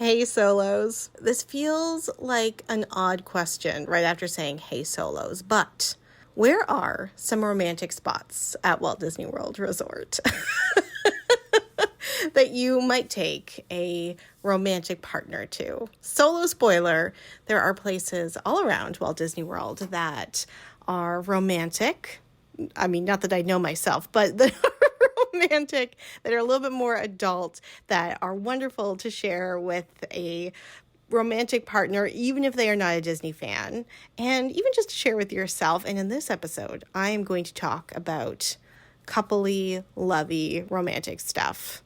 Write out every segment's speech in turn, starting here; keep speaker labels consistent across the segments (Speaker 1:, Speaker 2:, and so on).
Speaker 1: Hey solos. This feels like an odd question right after saying hey solos, but where are some romantic spots at Walt Disney World Resort that you might take a romantic partner to? Solo spoiler, there are places all around Walt Disney World that are romantic. I mean, not that I know myself, but that are romantic, that are a little bit more adult, that are wonderful to share with a romantic partner, even if they are not a Disney fan, and even just to share with yourself. And in this episode, I am going to talk about coupley, lovey, romantic stuff.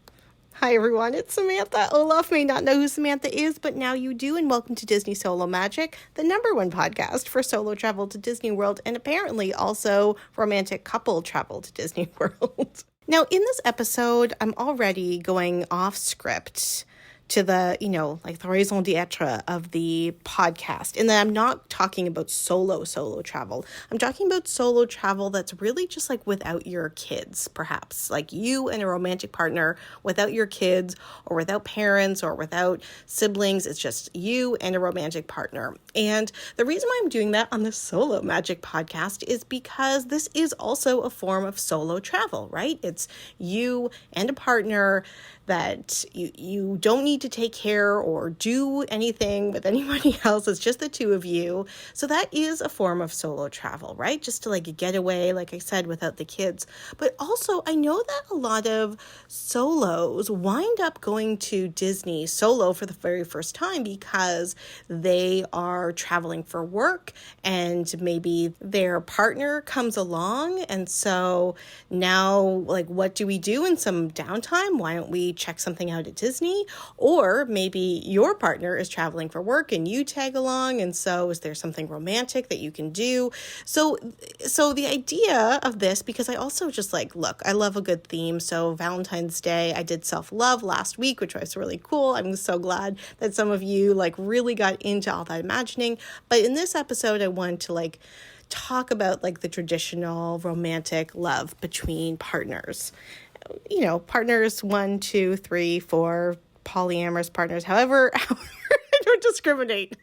Speaker 1: Hi everyone, it's Samantha. Olaf may not know who Samantha is, but now you do, and welcome to Disney Solo Magic, the #1 podcast for solo travel to Disney World, and apparently also romantic couple travel to Disney World. Now, in this episode, I'm already going off script to the, the raison d'etre of the podcast. And then I'm not talking about solo travel. I'm talking about solo travel that's really just like without your kids, perhaps. Like you and a romantic partner without your kids or without parents or without siblings. It's just you and a romantic partner. And the reason why I'm doing that on the Solo Magic podcast is because this is also a form of solo travel, right? It's you and a partner that you don't need to take care or do anything with anybody else. It's just the two of you. So that is a form of solo travel, right? Just to like get away, like I said, without the kids. But also, I know that a lot of solos wind up going to Disney solo for the very first time because they are traveling for work and maybe their partner comes along. And so now, like, what do we do in some downtime? Why don't we check something out at Disney? Or maybe your partner is traveling for work and you tag along, and so is there something romantic that you can do? So the idea of this, because I also just look, I love a good theme. So Valentine's Day, I did self-love last week, which was really cool. I'm so glad that some of you really got into all that imagining. But in this episode, I wanted to talk about the traditional romantic love between partners. Partners 1, 2, 3, 4, polyamorous partners, however I don't discriminate.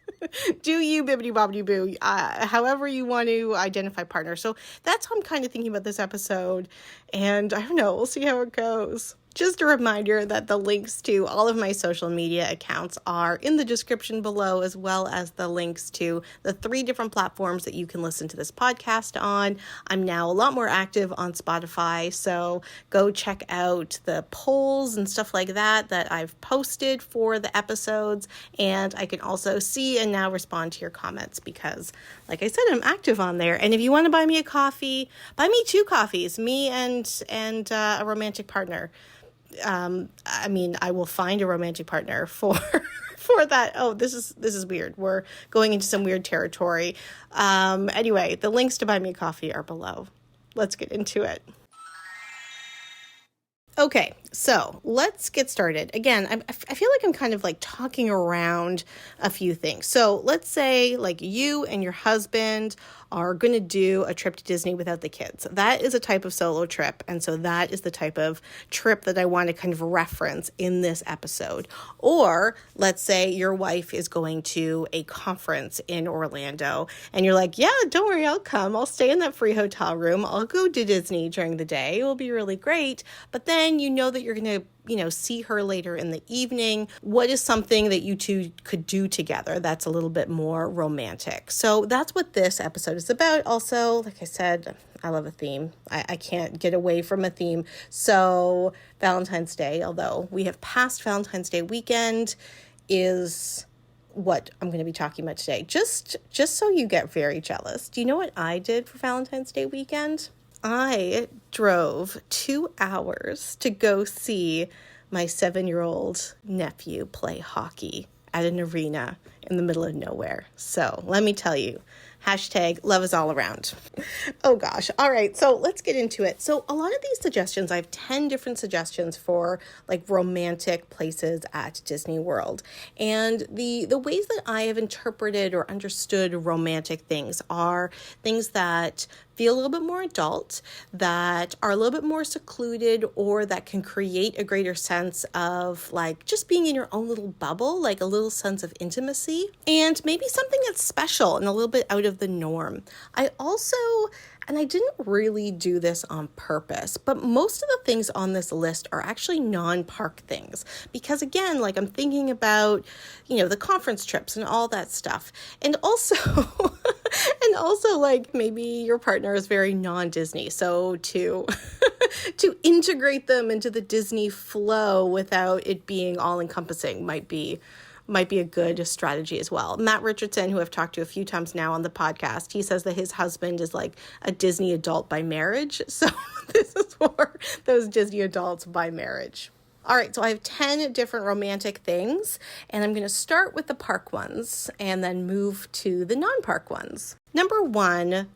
Speaker 1: Do you, bibbity bobbity boo, however you want to identify partners. So that's how I'm kind of thinking about this episode. And I don't know, we'll see how it goes. Just a reminder that the links to all of my social media accounts are in the description below, as well as the links to the 3 different platforms that you can listen to this podcast on. I'm now a lot more active on Spotify, so go check out the polls and stuff like that I've posted for the episodes. And I can also see and now respond to your comments because, like I said, I'm active on there. And if you want to buy me a coffee, buy me 2 coffees, me and a romantic partner. I will find a romantic partner for that. Oh, this is weird. We're going into some weird territory. Anyway, the links to buy me a coffee are below. Let's get into it. Okay, so let's get started. Again, I feel like I'm kind of talking around a few things. So let's say you and your husband are going to do a trip to Disney without the kids. That is a type of solo trip. And so that is the type of trip that I want to kind of reference in this episode. Or let's say your wife is going to a conference in Orlando and you're like, yeah, don't worry, I'll come. I'll stay in that free hotel room. I'll go to Disney during the day. It will be really great. But then you know that you're going to see her later in the evening. What is something that you two could do together that's a little bit more romantic? So that's what this episode is about. Also, like I said, I love a theme. I can't get away from a theme. So Valentine's Day, although we have passed Valentine's Day weekend, is what I'm going to be talking about today. Just so you get very jealous. Do you know what I did for Valentine's Day weekend? I drove 2 hours to go see my 7-year-old nephew play hockey at an arena in the middle of nowhere. So let me tell you, #love is all around. Oh gosh. All right. So let's get into it. So a lot of these suggestions, I have 10 different suggestions for romantic places at Disney World. And the ways that I have interpreted or understood romantic things are things that feel a little bit more adult, that are a little bit more secluded, or that can create a greater sense of like just being in your own little bubble, like a little sense of intimacy, and maybe something that's special and a little bit out of the norm. And I didn't really do this on purpose, but most of the things on this list are actually non-park things. Because again, like I'm thinking about, the conference trips and all that stuff. And also, like maybe your partner is very non-Disney. So to integrate them into the Disney flow without it being all encompassing might be a good strategy as well. Matt Richardson, who I've talked to a few times now on the podcast, he says that his husband is like a Disney adult by marriage. So this is for those Disney adults by marriage. All right, so I have 10 different romantic things, and I'm going to start with the park ones and then move to the non-park ones. Number 1,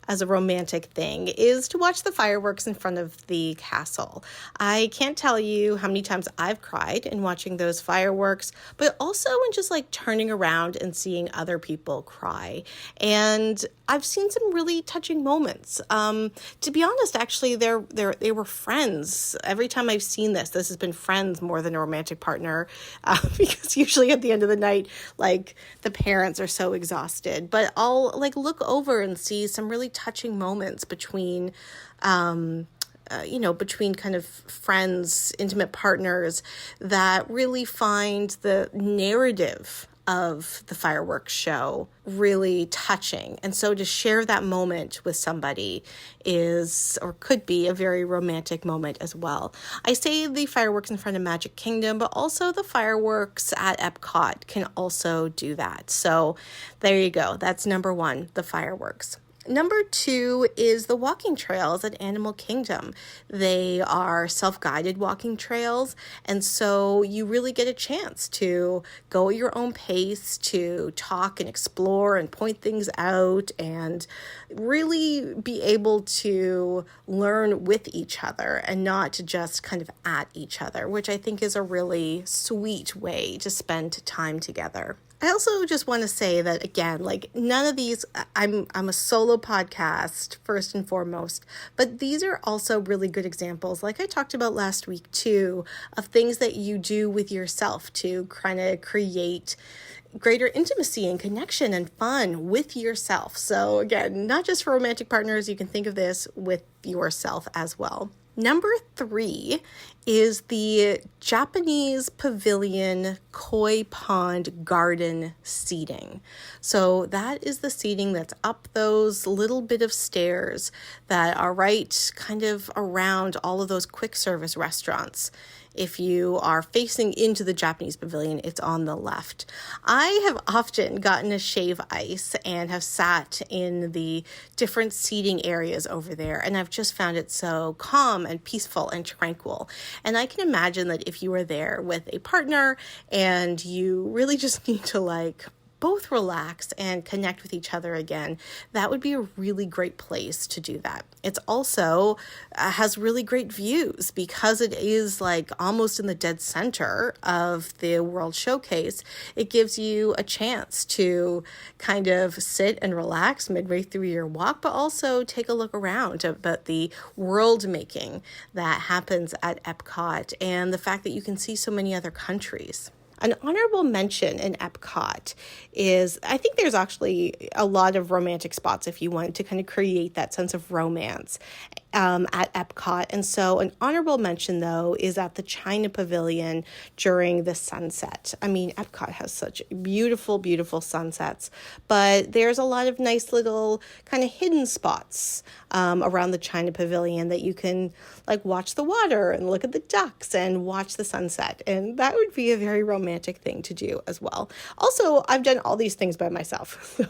Speaker 1: as a romantic thing, is to watch the fireworks in front of the castle. I can't tell you how many times I've cried in watching those fireworks, but also in just like turning around and seeing other people cry. And I've seen some really touching moments. To be honest, actually, they were friends. Every time I've seen this has been friends more than a romantic partner, because usually at the end of the night, like the parents are so exhausted. But I'll like look over and see some really touching moments between between kind of friends, intimate partners that really find the narrative of the fireworks show really touching. And so to share that moment with somebody is, or could be, a very romantic moment as well. I say the fireworks in front of Magic Kingdom, but also the fireworks at Epcot can also do that. So there you go. That's number 1, the fireworks. Number 2 is the walking trails at Animal Kingdom. They are self-guided walking trails, and so you really get a chance to go at your own pace, to talk and explore and point things out, and really be able to learn with each other and not just kind of at each other, which I think is a really sweet way to spend time together. I also just want to say that, again, like none of these, I'm a solo podcast first and foremost, but these are also really good examples, like I talked about last week too, of things that you do with yourself to kind of create greater intimacy and connection and fun with yourself. So again, not just for romantic partners, you can think of this with yourself as well. Number 3 is the Japanese pavilion koi pond garden seating. So that is the seating that's up those little bit of stairs that are right kind of around all of those quick service restaurants. If you are facing into the Japanese pavilion, it's on the left. I have often gotten a shave ice and have sat in the different seating areas over there, and I've just found it so calm and peaceful and tranquil. And I can imagine that if you were there with a partner and you really just need to like both relax and connect with each other again, that would be a really great place to do that. It's also has really great views because it is like almost in the dead center of the World Showcase. It gives you a chance to kind of sit and relax midway through your walk, but also take a look around about the world making that happens at Epcot and the fact that you can see so many other countries. An honorable mention in Epcot is, I think there's actually a lot of romantic spots if you want to kind of create that sense of romance at Epcot. And so an honorable mention, though, is at the China Pavilion during the sunset. I mean, Epcot has such beautiful, beautiful sunsets, but there's a lot of nice little kind of hidden spots around the China Pavilion that you can like watch the water and look at the ducks and watch the sunset. And that would be a very romantic thing to do as well. Also, I've done all these things by myself. So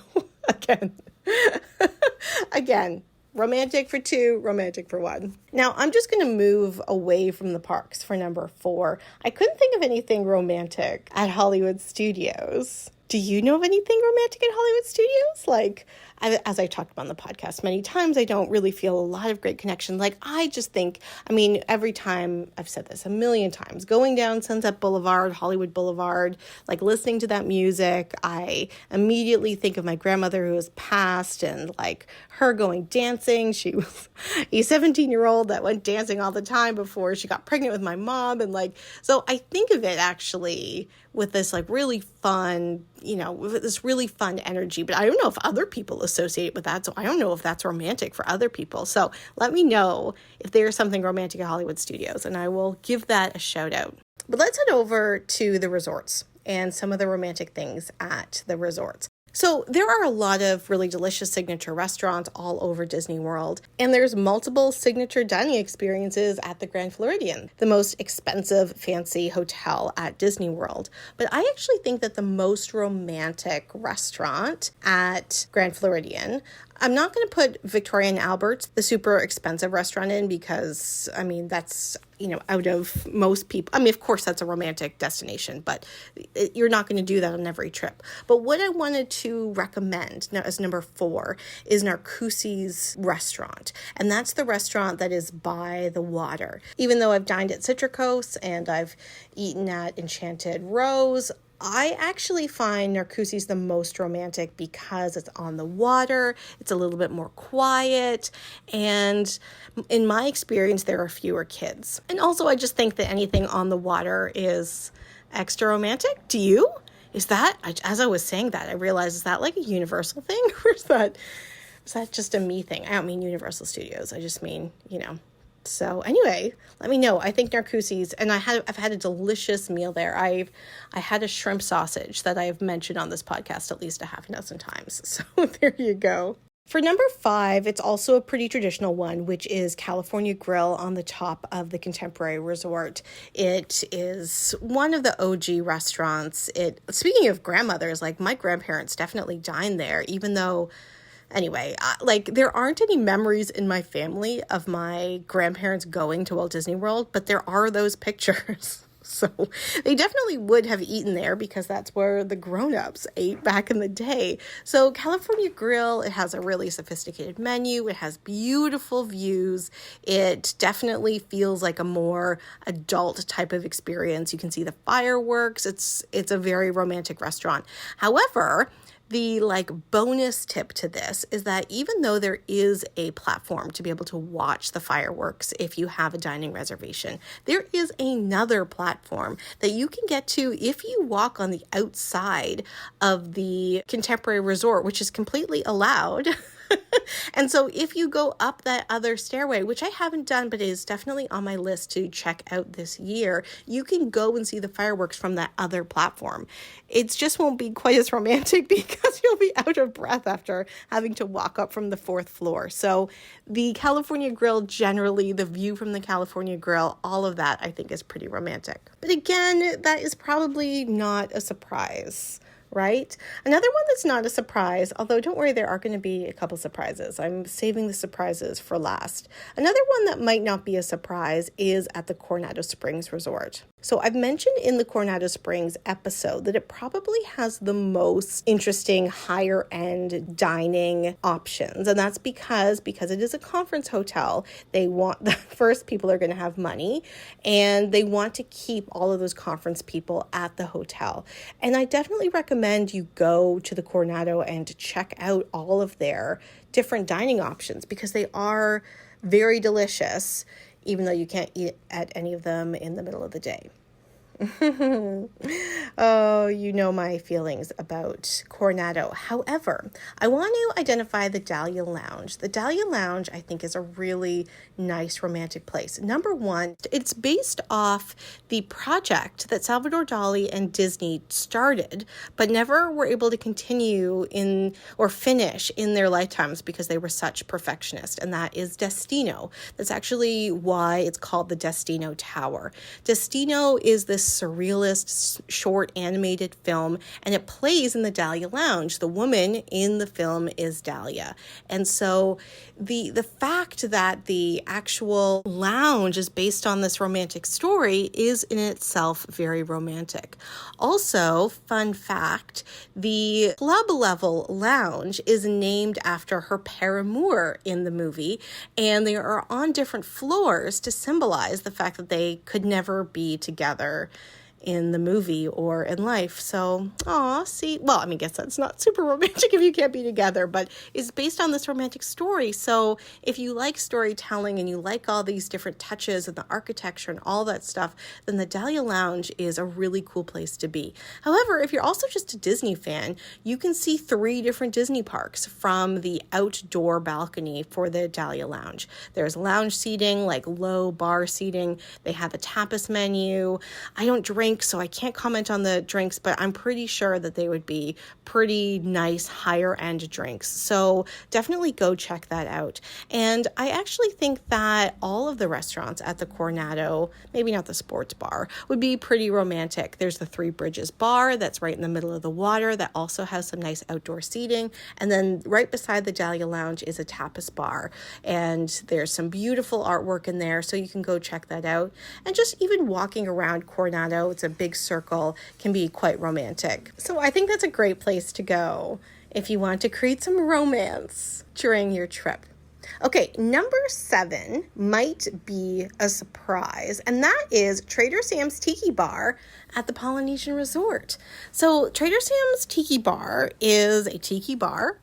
Speaker 1: again, romantic for 2, romantic for 1. Now, I'm just going to move away from the parks for number 4. I couldn't think of anything romantic at Hollywood Studios. Do you know of anything romantic at Hollywood Studios? Like, as I talked about on the podcast many times, I don't really feel a lot of great connection. Like, I just think, I mean, every time, I've said this a million times, going down Sunset Boulevard, Hollywood Boulevard, like listening to that music, I immediately think of my grandmother who has passed and like her going dancing. She was a 17-year-old that went dancing all the time before she got pregnant with my mom. And like, so I think of it actually with this like really fun, with this really fun energy, but I don't know if other people associate with that. So I don't know if that's romantic for other people. So let me know if there's something romantic at Hollywood Studios and I will give that a shout out. But let's head over to the resorts and some of the romantic things at the resorts. So there are a lot of really delicious signature restaurants all over Disney World, and there's multiple signature dining experiences at the Grand Floridian, the most expensive fancy hotel at Disney World. But I actually think that the most romantic restaurant at Grand Floridian, I'm not going to put Victoria and Albert's, the super expensive restaurant, in because, I mean, that's, out of most people. I mean, of course, that's a romantic destination, but you're not going to do that on every trip. But what I wanted to recommend now as number 4 is Narcoossee's restaurant. And that's the restaurant that is by the water. Even though I've dined at Citricos and I've eaten at Enchanted Rose, I actually find Narcoossee's the most romantic because it's on the water, it's a little bit more quiet, and in my experience, there are fewer kids. And also, I just think that anything on the water is extra romantic. Do you? Is that, as I was saying that, I realized, is that like a universal thing? Or is that just a me thing? I don't mean Universal Studios. I just mean, So anyway, let me know. I think Narcoossee's, and I've had a delicious meal there. I had a shrimp sausage that I've mentioned on this podcast at least a half a dozen times. So there you go. For number 5, it's also a pretty traditional one, which is California Grill on the top of the Contemporary Resort. It is one of the OG restaurants. Speaking of grandmothers, like my grandparents definitely dined there, even though anyway, there aren't any memories in my family of my grandparents going to Walt Disney World, but there are those pictures. So they definitely would have eaten there because that's where the grown-ups ate back in the day. So California Grill, it has a really sophisticated menu. It has beautiful views. It definitely feels like a more adult type of experience. You can see the fireworks. It's a very romantic restaurant. However, the bonus tip to this is that even though there is a platform to be able to watch the fireworks if you have a dining reservation, there is another platform that you can get to if you walk on the outside of the Contemporary Resort, which is completely allowed. And so if you go up that other stairway, which I haven't done, but is definitely on my list to check out this year, you can go and see the fireworks from that other platform. It just won't be quite as romantic because you'll be out of breath after having to walk up from the 4th floor. So the California Grill, generally, the view from the California Grill, all of that I think is pretty romantic. But again, that is probably not a surprise. Right? Another one that's not a surprise, although don't worry, there are going to be a couple surprises. I'm saving the surprises for last. Another one that might not be a surprise is at the Coronado Springs Resort. So I've mentioned in the Coronado Springs episode that it probably has the most interesting higher end dining options. And that's because it is a conference hotel. They want the first people are going to have money and they want to keep all of those conference people at the hotel. And I definitely recommend you go to the Coronado and check out all of their different dining options because they are very delicious, even though you can't eat at any of them in the middle of the day. Oh, you know my feelings about Coronado. However, I want to identify the Dahlia Lounge. The Dahlia Lounge, I think, is a really nice romantic place. Number one, it's based off the project that Salvador Dali and Disney started, but never were able to continue in or finish in their lifetimes because they were such perfectionists, and that is Destino. That's actually why it's called the Destino Tower. Destino is this surrealist short short animated film, and it plays in the Dahlia Lounge. The woman in the film is Dahlia. And so the fact that the actual lounge is based on this romantic story is in itself very romantic. Also, fun fact, the club level lounge is named after her paramour in the movie, and they are on different floors to symbolize the fact that they could never be together in the movie or in life. So, I guess that's not super romantic if you can't be together, but it's based on this romantic story. So if you like storytelling and you like all these different touches and the architecture and all that stuff, then the Dahlia Lounge is a really cool place to be. However, if you're also just a Disney fan, you can see 3 different Disney parks from the outdoor balcony for the Dahlia Lounge. There's lounge seating, like low bar seating. They have a tapas menu. I don't drink, so I can't comment on the drinks, but I'm pretty sure that they would be pretty nice higher end drinks. So definitely go check that out. And I actually think that all of the restaurants at the Coronado, maybe not the sports bar, would be pretty romantic. There's the Three Bridges bar that's right in the middle of the water that also has some nice outdoor seating. And then right beside the Dahlia Lounge is a tapas bar. And there's some beautiful artwork in there, so you can go check that out. And just even walking around Coronado, it's a big circle, can be quite romantic. So I think that's a great place to go if you want to create some romance during your trip. Okay, number 7 might be a surprise, and that is Trader Sam's Tiki Bar at the Polynesian Resort. So Trader Sam's Tiki Bar is a tiki bar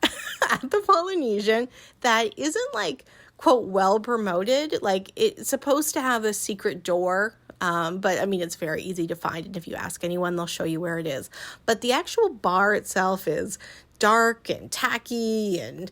Speaker 1: at the Polynesian that isn't like, quote, well promoted. Like, it's supposed to have a secret door, but I mean, it's very easy to find. And if you ask anyone, they'll show you where it is. But the actual bar itself is dark and tacky and,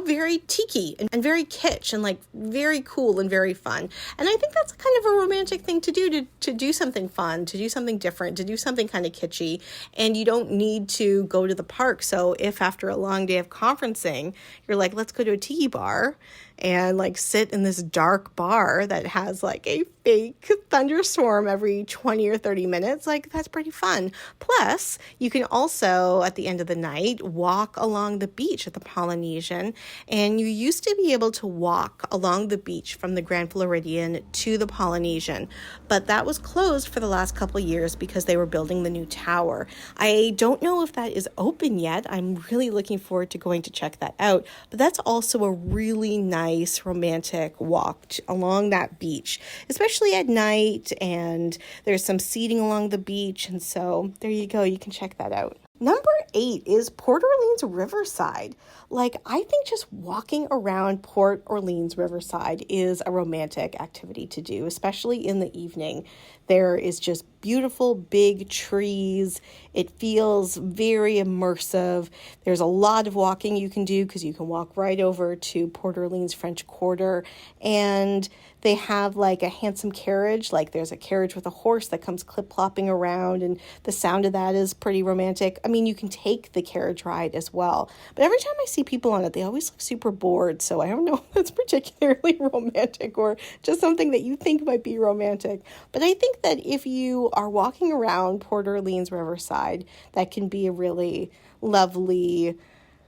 Speaker 1: very tiki and very kitsch and like very cool and very fun. And I think that's kind of a romantic thing to do, to do something fun, to do something different, to do something kind of kitschy. And you don't need to go to the park. So if after a long day of conferencing, you're like, let's go to a tiki bar and like sit in this dark bar that has like a fake thunderstorm every 20 or 30 minutes, like that's pretty fun. Plus, you can also, at the end of the night, walk along the beach at the Polynesian. And you used to be able to walk along the beach from the Grand Floridian to the Polynesian, but that was closed for the last couple of years because they were building the new tower. I don't know if that is open yet. I'm really looking forward to going to check that out, but that's also a really nice romantic walk along that beach, especially at night, and there's some seating along the beach, and so there you go, you can check that out. Number 8 is Port Orleans Riverside. Like, I think just walking around Port Orleans Riverside is a romantic activity to do, especially in the evening. There is just beautiful big trees. It feels very immersive. There's a lot of walking you can do because you can walk right over to Port Orleans French Quarter, and they have like a handsome carriage. Like, there's a carriage with a horse that comes clip-clopping around, and the sound of that is pretty romantic. I mean, you can take the carriage ride as well, but every time I see people on it, they always look super bored, so I don't know if that's particularly romantic or just something that you think might be romantic. But I think that if you are walking around Port Orleans Riverside, that can be a really lovely,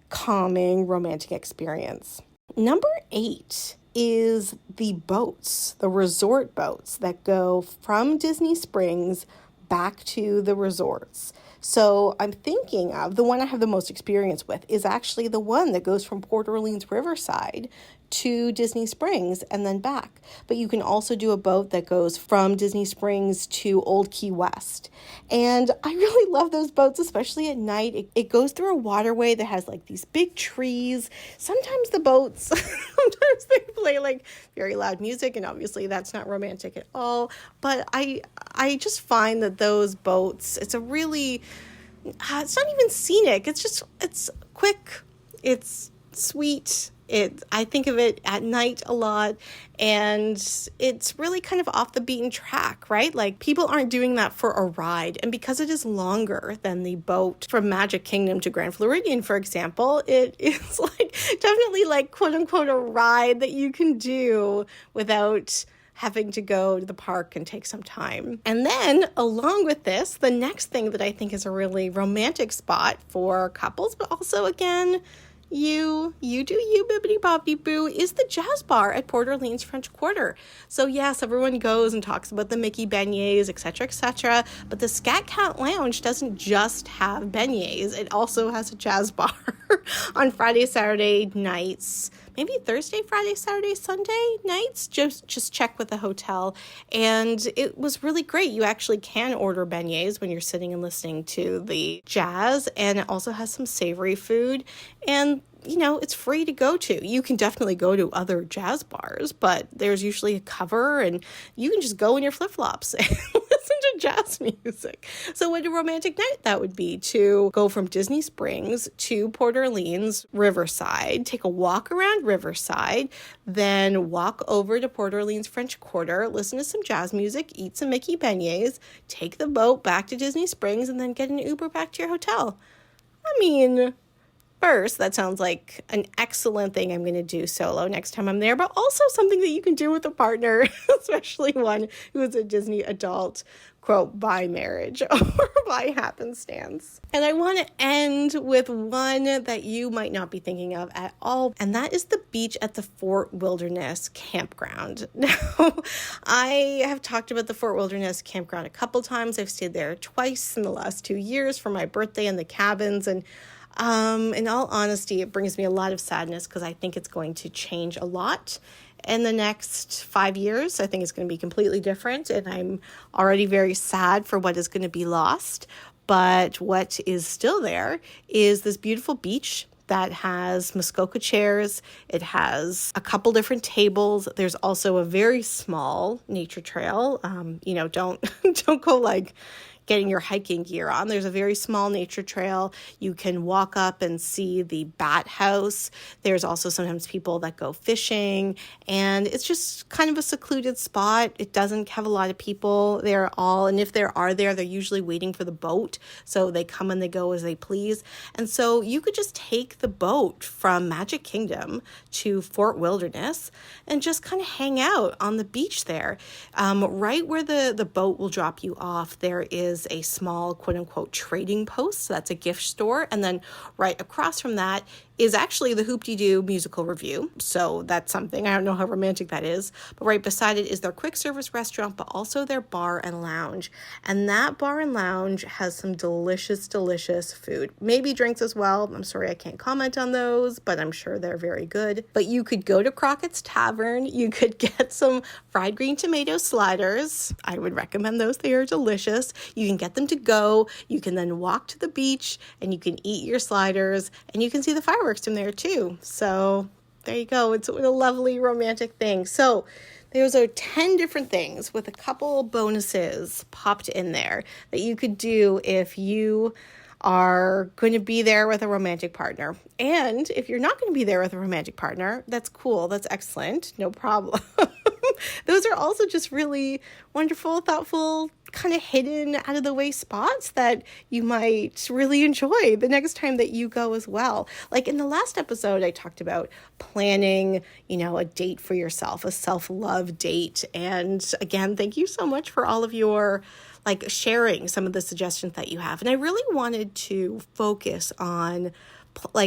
Speaker 1: calming, romantic experience. Number 8 is the boats, the resort boats that go from Disney Springs back to the resorts. So I'm thinking of the one I have the most experience with is actually the one that goes from Port Orleans Riverside to Disney Springs and then back. But you can also do a boat that goes from Disney Springs to Old Key West. And I really love those boats, especially at night. It goes through a waterway that has like these big trees. Sometimes the boats, sometimes they play like very loud music, and obviously that's not romantic at all. But I just find that those boats, it's a really, it's not even scenic. It's quick. It's sweet. I think of it at night a lot, and it's really kind of off the beaten track, right? Like, people aren't doing that for a ride. And because it is longer than the boat from Magic Kingdom to Grand Floridian, for example, it is like definitely like quote unquote a ride that you can do without having to go to the park and take some time. And then along with this, the next thing that I think is a really romantic spot for couples, but also again, you do you, bibbidi bobbidi boo, is the jazz bar at Port Orleans French Quarter. So yes, everyone goes and talks about the Mickey beignets, etc., but the Scat Cat Lounge doesn't just have beignets. It also has a jazz bar on Friday, Saturday nights, maybe Thursday, Friday, Saturday, Sunday nights. Just check with the hotel. And it was really great. You actually can order beignets when you're sitting and listening to the jazz, and it also has some savory food. And it's free to go to. You can definitely go to other jazz bars, but there's usually a cover and you can just go in your flip-flops and listen to jazz music. So what a romantic night that would be, to go from Disney Springs to Port Orleans Riverside, take a walk around Riverside, then walk over to Port Orleans French Quarter, listen to some jazz music, eat some Mickey beignets, take the boat back to Disney Springs, and then get an Uber back to your hotel. I mean, first, that sounds like an excellent thing I'm going to do solo next time I'm there, but also something that you can do with a partner, especially one who is a Disney adult, quote, by marriage or by happenstance. And I want to end with one that you might not be thinking of at all, and that is the beach at the Fort Wilderness Campground. Now, I have talked about the Fort Wilderness Campground a couple times. I've stayed there twice in the last 2 years for my birthday in the cabins, and in all honesty, it brings me a lot of sadness because I think it's going to change a lot in the next 5 years. I think it's going to be completely different, and I'm already very sad for what is going to be lost. But what is still there is this beautiful beach that has Muskoka chairs. It has a couple different tables. There's also a very small nature trail. Don't go like getting your hiking gear on. There's a very small nature trail. You can walk up and see the bat house. There's also sometimes people that go fishing, and it's just kind of a secluded spot. It doesn't have a lot of people there and if there are there, they're usually waiting for the boat. So they come and they go as they please. And so you could just take the boat from Magic Kingdom to Fort Wilderness and just kind of hang out on the beach there. Right where the boat will drop you off, there is a small quote-unquote trading post. So that's a gift store. And then right across from that is actually the Hoop-Dee-Doo musical review. So that's something. I don't know how romantic that is. But right beside it is their quick service restaurant, but also their bar and lounge. And that bar and lounge has some delicious, delicious food. Maybe drinks as well. I'm sorry I can't comment on those, but I'm sure they're very good. But you could go to Crockett's Tavern. You could get some fried green tomato sliders. I would recommend those. They are delicious. You can get them to go. You can then walk to the beach and you can eat your sliders and you can see the fireworks from there too. So there you go. It's a lovely romantic thing. So there's 10 different things with a couple bonuses popped in there that you could do if you are going to be there with a romantic partner. And if you're not going to be there with a romantic partner, that's cool. That's excellent. No problem. Those are also just really wonderful, thoughtful, kind of hidden, out of the way spots that you might really enjoy the next time that you go as well. Like in the last episode, I talked about planning, a date for yourself, a self-love date. And again, thank you so much for all of your sharing some of the suggestions that you have. And I really wanted to focus on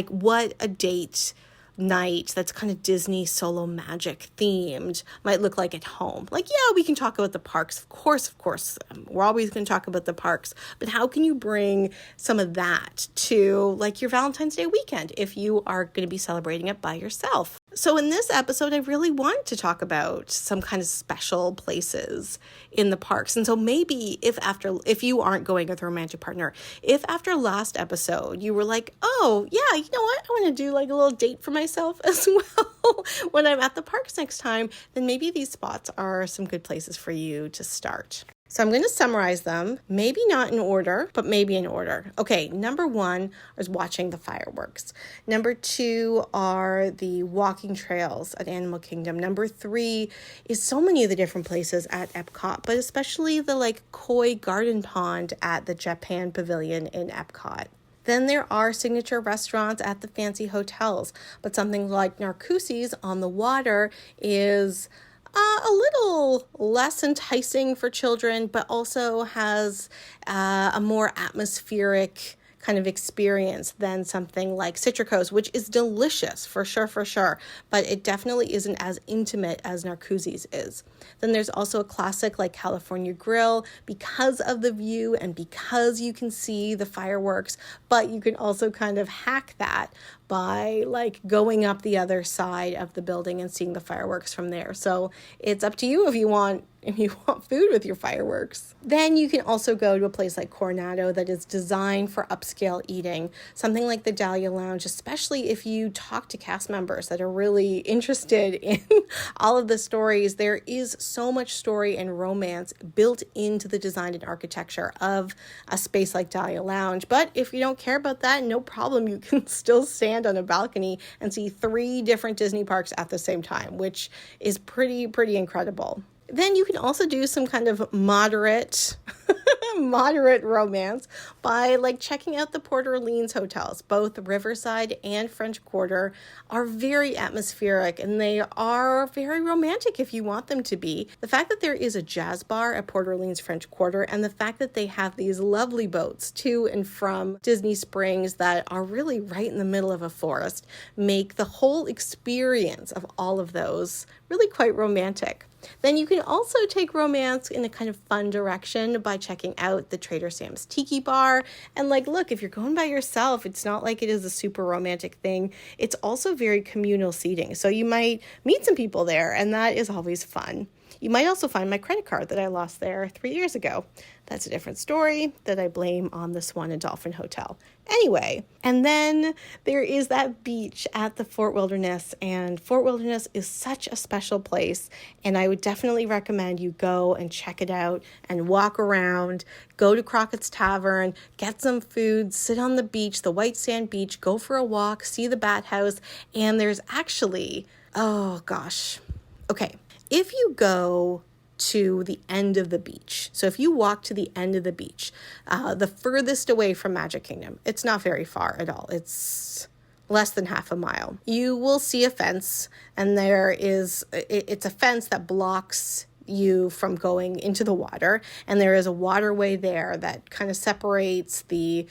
Speaker 1: what a date night that's kind of Disney solo magic themed might look like at home. We can talk about the parks. Of course. We're always going to talk about the parks, but how can you bring some of that to your Valentine's Day weekend if you are going to be celebrating it by yourself? So in this episode, I really want to talk about some kind of special places in the parks. And so maybe if you aren't going with a romantic partner, if after last episode you were like, oh yeah, you know what? I want to do a little date for myself as well when I'm at the parks next time, then maybe these spots are some good places for you to start. So I'm going to summarize them, maybe not in order, but maybe in order. Okay, number 1 is watching the fireworks. Number 2 are the walking trails at Animal Kingdom. Number 3 is so many of the different places at Epcot, but especially the koi garden pond at the Japan Pavilion in Epcot. Then there are signature restaurants at the fancy hotels, but something like Narcoossee's on the water is A little less enticing for children, but also has a more atmospheric kind of experience than something like Citrico's, which is delicious for sure, but it definitely isn't as intimate as Narcoossee's is. Then there's also a classic like California Grill because of the view and because you can see the fireworks, but you can also kind of hack that by like going up the other side of the building and seeing the fireworks from there. So it's up to you if you want food with your fireworks. Then you can also go to a place like Coronado that is designed for upscale eating, something like the Dahlia Lounge, especially if you talk to cast members that are really interested in all of the stories. There is so much story and romance built into the design and architecture of a space like Dahlia Lounge. But if you don't care about that, no problem. You can still stand on a balcony and see 3 different Disney parks at the same time, which is pretty incredible. Then you can also do some kind of moderate romance by like checking out the Port Orleans hotels. Both Riverside and French Quarter are very atmospheric and they are very romantic if you want them to be. The fact that there is a jazz bar at Port Orleans French Quarter and the fact that they have these lovely boats to and from Disney Springs that are really right in the middle of a forest make the whole experience of all of those really quite romantic. Then you can also take romance in a kind of fun direction by checking out the Trader Sam's Tiki Bar. And like, look, if you're going by yourself, it's not like it is a super romantic thing. It's also very communal seating. So you might meet some people there, and that is always fun. You might also find my credit card that I lost there 3 years ago. That's a different story that I blame on the Swan and Dolphin Hotel. Anyway, and then there is that beach at the Fort Wilderness, and Fort Wilderness is such a special place, and I would definitely recommend you go and check it out and walk around, go to Crockett's Tavern, get some food, sit on the beach, the white sand beach, go for a walk, see the bat house, and there's actually, if you go to the end of the beach, so if you walk to the end of the beach, the furthest away from Magic Kingdom, it's not very far at all. It's less than half a mile. You will see a fence, and it's a fence that blocks you from going into the water, and there is a waterway there that kind of separates the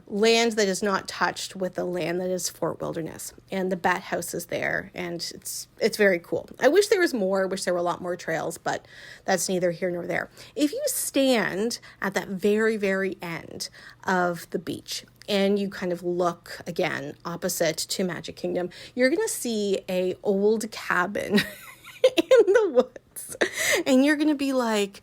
Speaker 1: land that is not touched with the land that is Fort Wilderness, and the bat house is there, and it's very cool. I wish there was more. I wish there were a lot more trails, but that's neither here nor there. If you stand at that very end of the beach and you kind of look again opposite to Magic Kingdom, you're going to see a old cabin in the woods, and you're going to be like,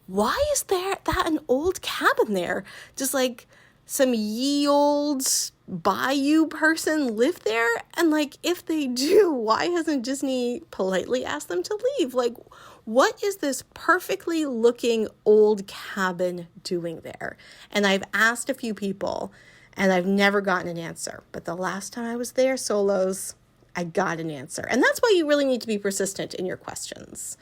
Speaker 1: why is that an old cabin there? Just like some ye old bayou person live there? And like, if they do, why hasn't Disney politely asked them to leave? Like, what is this perfectly looking old cabin doing there? And I've asked a few people and I've never gotten an answer. But the last time I was there, Solos, I got an answer. And that's why you really need to be persistent in your questions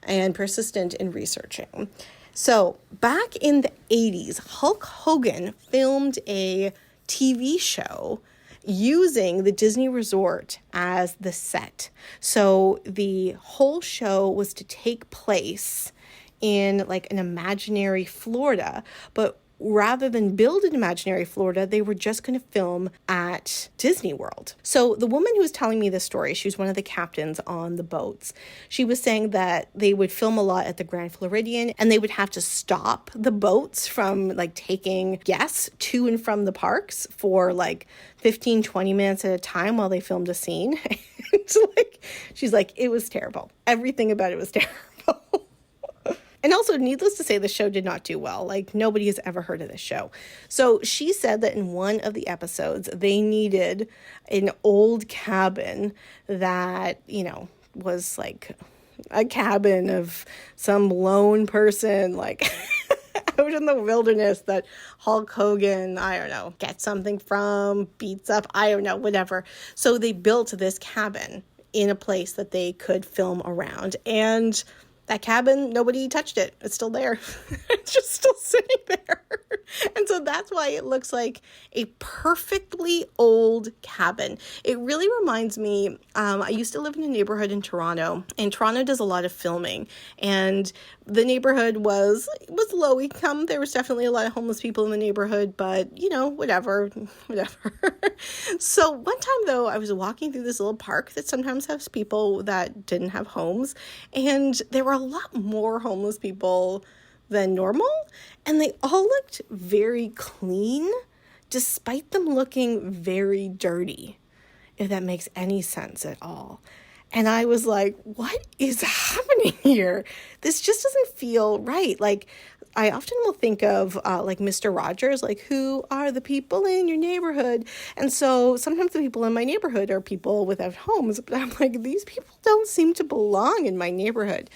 Speaker 1: and persistent in researching. So back in the 80s, Hulk Hogan filmed a TV show using the Disney Resort as the set. So the whole show was to take place in like an imaginary Florida, but rather than build an imaginary Florida, they were just going to film at Disney World. So the woman who was telling me this story, she was one of the captains on the boats. She was saying that they would film a lot at the Grand Floridian, and they would have to stop the boats from like taking guests to and from the parks for like 15-20 minutes at a time while they filmed a scene. She's like, it was terrible. Everything about it was terrible. And also, needless to say, the show did not do well. Like, nobody has ever heard of this show. So she said that in one of the episodes, they needed an old cabin that, was like a cabin of some lone person, like out in the wilderness that Hulk Hogan, I don't know, gets something from, beats up, I don't know, whatever. So they built this cabin in a place that they could film around. And that cabin, nobody touched it. It's still there. It's just still sitting there. And so that's why it looks like a perfectly old cabin. It really reminds me, I used to live in a neighborhood in Toronto, and Toronto does a lot of filming, and the neighborhood was low income. There was definitely a lot of homeless people in the neighborhood, but whatever. So one time though, I was walking through this little park that sometimes has people that didn't have homes, and there were a lot more homeless people than normal, and they all looked very clean despite them looking very dirty, if that makes any sense at all. And I was like, what is happening here? This just doesn't feel right. Like, I often will think of like Mr. Rogers, like, who are the people in your neighborhood? And so sometimes the people in my neighborhood are people without homes, but I'm like, these people don't seem to belong in my neighborhood.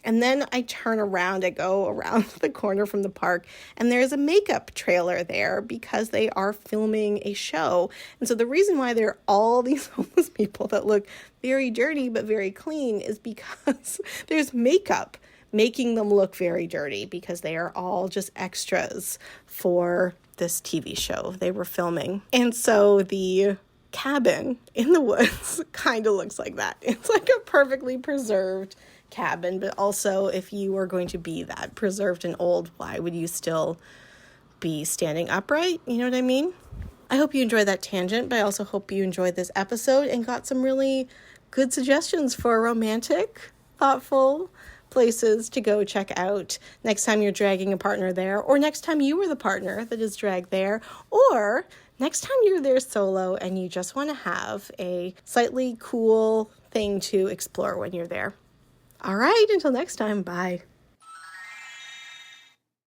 Speaker 1: And then I turn around, I go around the corner from the park, and there's a makeup trailer there because they are filming a show. And so the reason why there are all these homeless people that look very dirty but very clean is because there's makeup making them look very dirty, because they are all just extras for this TV show they were filming. And so the cabin in the woods kind of looks like that. It's like a perfectly preserved cabin, but also, if you were going to be that preserved and old, why would you still be standing upright? You know what I mean? I hope you enjoyed that tangent, but I also hope you enjoyed this episode and got some really good suggestions for romantic, thoughtful places to go check out next time you're dragging a partner there, or next time you were the partner that is dragged there, or next time you're there solo and you just want to have a slightly cool thing to explore when you're there. All right, until next time, bye.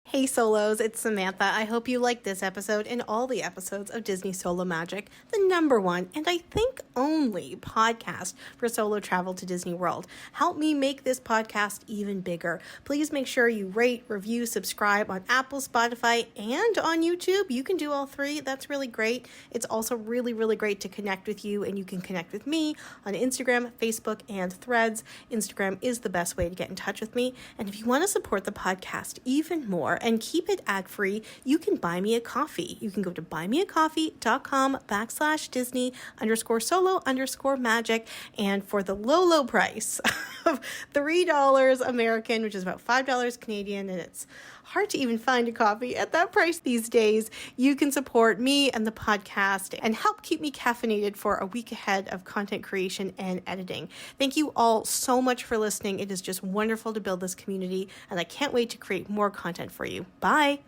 Speaker 1: Hey solos, it's Samantha. I hope you liked this episode and all the episodes of Disney Solo Magic, the #1 and I think only podcast for solo travel to Disney World. Help me make this podcast even bigger. Please make sure you rate, review, subscribe on Apple, Spotify, and on YouTube. You can do all three. That's really great. It's also really, really great to connect with you, and you can connect with me on Instagram, Facebook, and Threads. Instagram is the best way to get in touch with me. And if you want to support the podcast even more and keep it ad-free, you can buy me a coffee. You can go to buymeacoffee.com/Disney_solo_magic. And for the low price of $3 American, which is about $5 Canadian, and it's hard to even find a coffee at that price these days, you can support me and the podcast and help keep me caffeinated for a week ahead of content creation and editing. Thank you all so much for listening. It is just wonderful to build this community, and I can't wait to create more content for you. Bye.